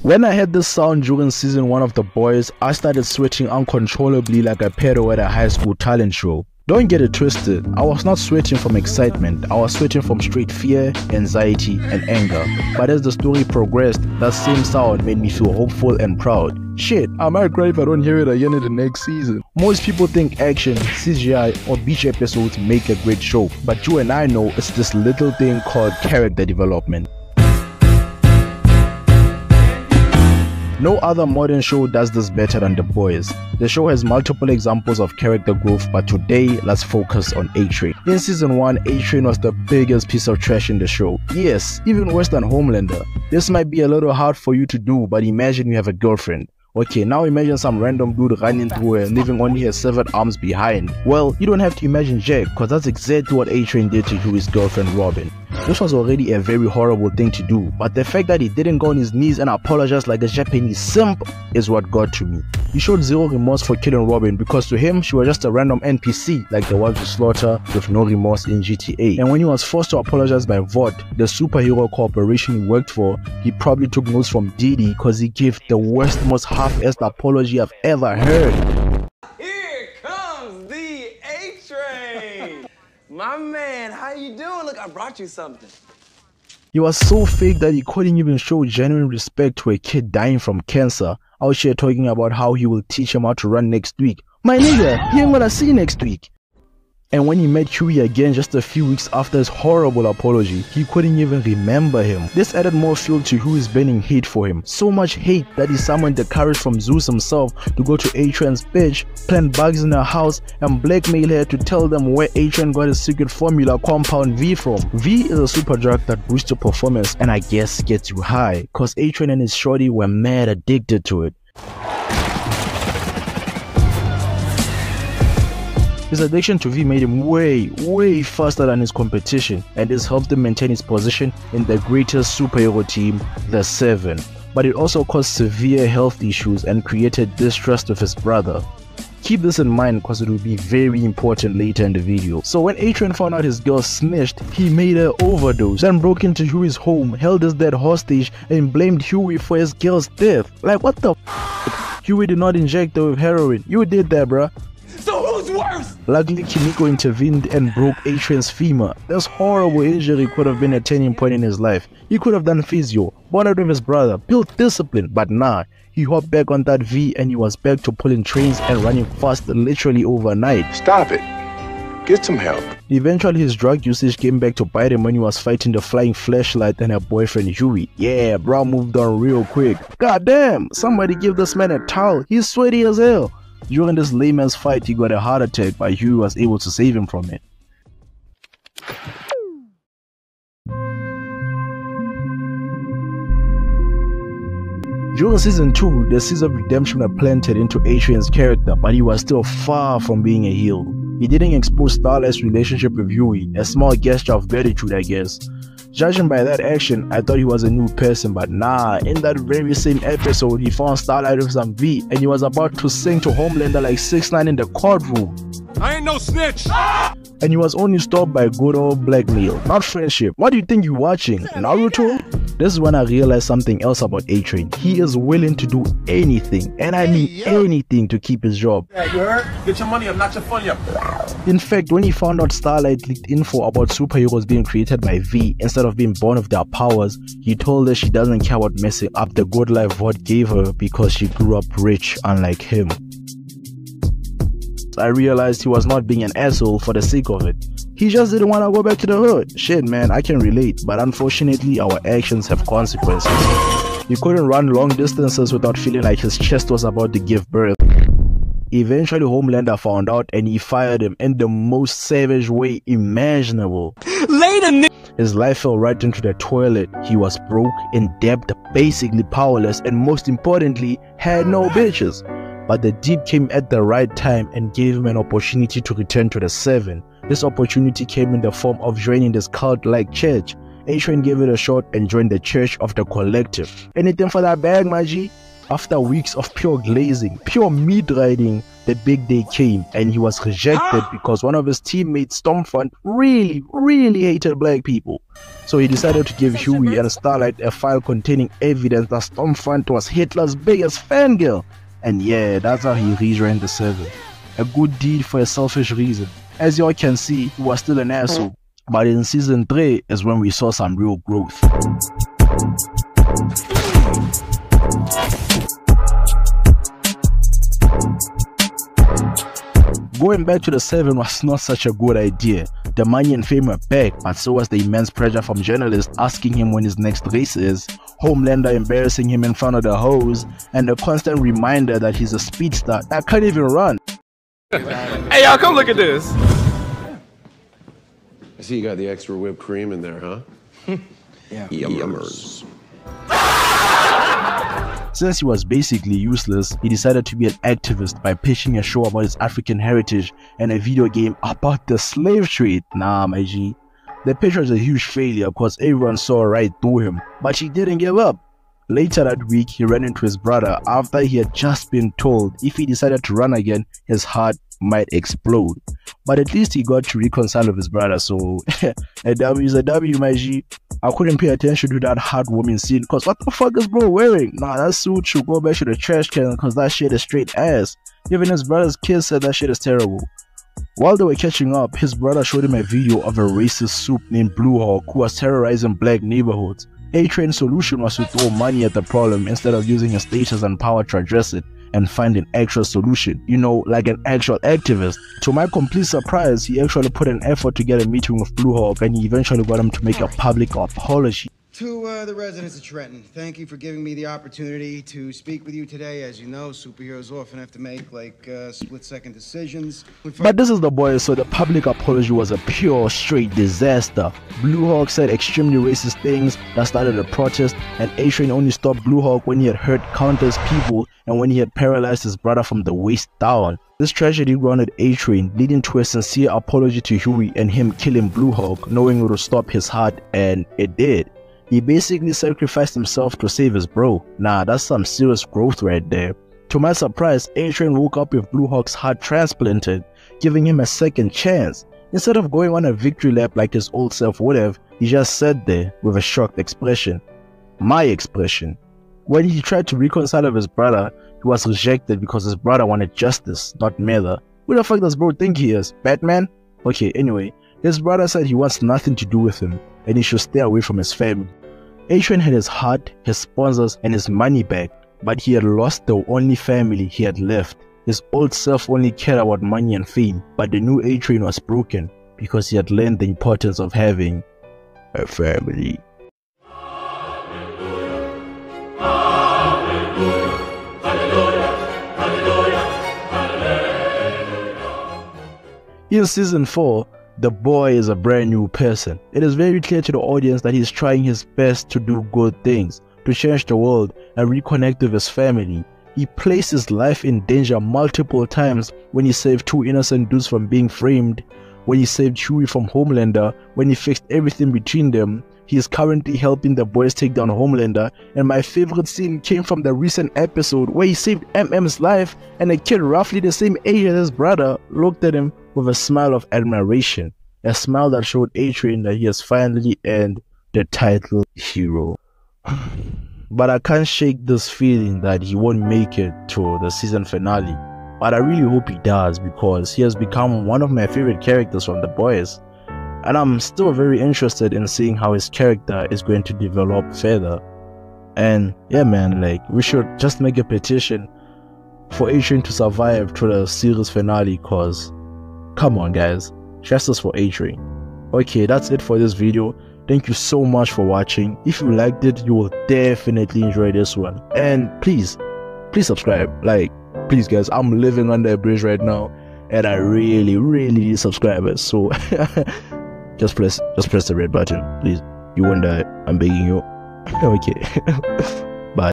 When I heard this sound during season 1 of The Boys, I started sweating uncontrollably like a pedo at a high school talent show. Don't get it twisted, I was not sweating from excitement, I was sweating from straight fear, anxiety, and anger. But as the story progressed, that same sound made me feel hopeful and proud. Shit, I might cry if I don't hear it again in the next season. Most people think action, CGI, or beach episodes make a great show, but you and I know it's this little thing called character development. No other modern show does this better than The Boys. The show has multiple examples of character growth, but today let's focus on Atrain. In season 1, Atrain was the biggest piece of trash in the show. Yes, even worse than Homelander. This might be a little hard for you to do, but imagine you have a girlfriend. Okay, now imagine some random dude running through her, leaving only her severed arms behind. Well, you don't have to imagine Jack, cause that's exactly what Atrain did to Huey's girlfriend Robin. This was already a very horrible thing to do, but the fact that he didn't go on his knees and apologize like a Japanese simp is what got to me. He showed zero remorse for killing Robin because to him she was just a random NPC like the ones you slaughter with no remorse in GTA. And when he was forced to apologize by VOD, the superhero corporation he worked for, he probably took notes from Diddy cause he gave the worst, most half-assed apology I've ever heard. Here comes the A-Train! My man, how you doing? Look, I brought you something. He was so fake that he couldn't even show genuine respect to a kid dying from cancer, out here talking about how he will teach him how to run next week. My nigga, he ain't gonna see next week. And when he met Huey again just a few weeks after his horrible apology, he couldn't even remember him. This added more fuel to Huey's burning hate for him. So much hate that he summoned the courage from Zeus himself to go to Atrain's bitch, plant bugs in her house, and blackmail her to tell them where Atrain got his secret formula compound V from. V is a super drug that boosts your performance and I guess gets you high, cause Atrain and his shorty were mad addicted to it. His addiction to V made him way faster than his competition, and this helped him maintain his position in the greatest superhero team, the Seven. But it also caused severe health issues and created distrust with his brother. Keep this in mind because it will be very important later in the video. So when Atrain found out his girl snitched, he made her overdose, then broke into Huey's home, held his dad hostage, and blamed Huey for his girl's death. Like what the f***? Huey did not inject her with heroin. You did that, bruh. So who's worse? Luckily, Kimiko intervened and broke Atrain's femur. This horrible injury could have been a turning point in his life. He could have done physio, bonded with his brother, built discipline, but nah. He hopped back on that V and he was back to pulling trains and running fast literally overnight. Stop it. Get some help. Eventually his drug usage came back to bite him when he was fighting the flying flashlight and her boyfriend Huey. Yeah, bro moved on real quick. God damn, somebody give this man a towel. He's sweaty as hell. During this layman's fight, he got a heart attack, but Huey was able to save him from it. During season 2, the seeds of redemption were planted into Atrain's character, but he was still far from being a heel. He didn't expose Starlight's relationship with Huey, a small gesture of gratitude I guess. Judging by that action, I thought he was a new person, but nah, in that very same episode, he found Starlight with some V and he was about to sing to Homelander like 6ix9ine in the courtroom. I ain't no snitch! And he was only stopped by good old blackmail, not friendship. What do you think you're watching? Naruto? This is when I realized something else about Atrain. He is willing to do anything, and I mean anything, to keep his job. Yeah, you heard? Get your money up, not your funny up. In fact, when he found out Starlight leaked info about superheroes being created by V instead of being born with their powers, he told her she doesn't care about messing up the good life VOD gave her because she grew up rich unlike him. I realized he was not being an asshole for the sake of it. He just didn't want to go back to the hood. Shit man, I can relate, but unfortunately our actions have consequences. He couldn't run long distances without feeling like his chest was about to give birth. Eventually Homelander found out and he fired him in the most savage way imaginable. Later, his life fell right into the toilet. He was broke, in debt, basically powerless, and most importantly, had no bitches. But the deed came at the right time and gave him an opportunity to return to the Seven. This opportunity came in the form of joining this cult-like church. Atrain gave it a shot and joined the Church of the Collective. Anything for that bag, my G? After weeks of pure glazing, pure meat riding, the big day came and he was rejected because one of his teammates, Stormfront, really hated black people. So he decided to give Huey and Starlight a file containing evidence that Stormfront was Hitler's biggest fangirl. And yeah, that's how he rejoined the 7. A good deed for a selfish reason. As y'all can see, he was still an asshole. But in season 3 is when we saw some real growth. Going back to the 7 was not such a good idea. The money and fame were back, but so was the immense pressure from journalists asking him when his next race is, Homelander embarrassing him in front of the hoes, and the constant reminder that he's a speedster that can't even run. Hey, y'all, come look at this. I see you got the extra whipped cream in there, huh? Yeah. Yummers. Since he was basically useless, he decided to be an activist by pitching a show about his African heritage and a video game about the slave trade. Nah, my G. The pitch was a huge failure because everyone saw right through him, but he didn't give up. Later that week, he ran into his brother after he had just been told if he decided to run again, his heart might explode. But at least he got to reconcile with his brother, so a W is a W, my G. I couldn't pay attention to that heartwarming scene because what the fuck is bro wearing? Nah, that suit should go back to the trash can because that shit is straight ass. Even his brother's kids said that shit is terrible. While they were catching up, his brother showed him a video of a racist soup named Blue Hawk who was terrorizing black neighborhoods. Atrain's solution was to throw money at the problem instead of using his status and power to address it and find an actual solution, you know, like an actual activist. To my complete surprise, he actually put an effort to get a meeting with Blue Hawk, and he eventually got him to make a public apology. To the residents of Trenton, thank you for giving me the opportunity to speak with you today. As you know, superheroes often have to make like split-second decisions. But this is the boy, so the public apology was a pure straight disaster. Blue Hawk said extremely racist things that started a protest, and Atrain only stopped Blue Hawk when he had hurt countless people and when he had paralyzed his brother from the waist down. This tragedy grounded Atrain, leading to a sincere apology to Huey and him killing Blue Hawk, knowing it would stop his heart, and it did. He basically sacrificed himself to save his bro. Nah, that's some serious growth right there. To my surprise, Atrain woke up with Blue Hawk's heart transplanted, giving him a second chance. Instead of going on a victory lap like his old self would have, he just sat there with a shocked expression. My expression. When he tried to reconcile with his brother, he was rejected because his brother wanted justice, not murder. Who the fuck does bro think he is? Batman? Okay, anyway, his brother said he wants nothing to do with him and he should stay away from his family. Atrain had his heart, his sponsors, and his money back, but he had lost the only family he had left. His old self only cared about money and fame, but the new Atrain was broken because he had learned the importance of having a family. In season 4, the boy is a brand new person. It is very clear to the audience that he is trying his best to do good things, to change the world and reconnect with his family. He placed his life in danger multiple times when he saved 2 innocent dudes from being framed, when he saved Huey from Homelander, when he fixed everything between them. He is currently helping the boys take down Homelander, and my favorite scene came from the recent episode where he saved MM's life and a kid roughly the same age as his brother looked at him with a smile of admiration, a smile that showed Atrain that he has finally earned the title hero. But I can't shake this feeling that he won't make it to the season finale, but I really hope he does because he has become one of my favorite characters from The Boys. And I'm still very interested in seeing how his character is going to develop further. And yeah man, like we should just make a petition for Atrain to survive to the series finale cause come on guys, justice for Atrain. Okay, that's it for this video. Thank you so much for watching. If you liked it, you will definitely enjoy this one. And please subscribe. Like, please guys, I'm living under a bridge right now and I really need subscribers. So just press the red button, please. You won't die. I'm begging you. Okay.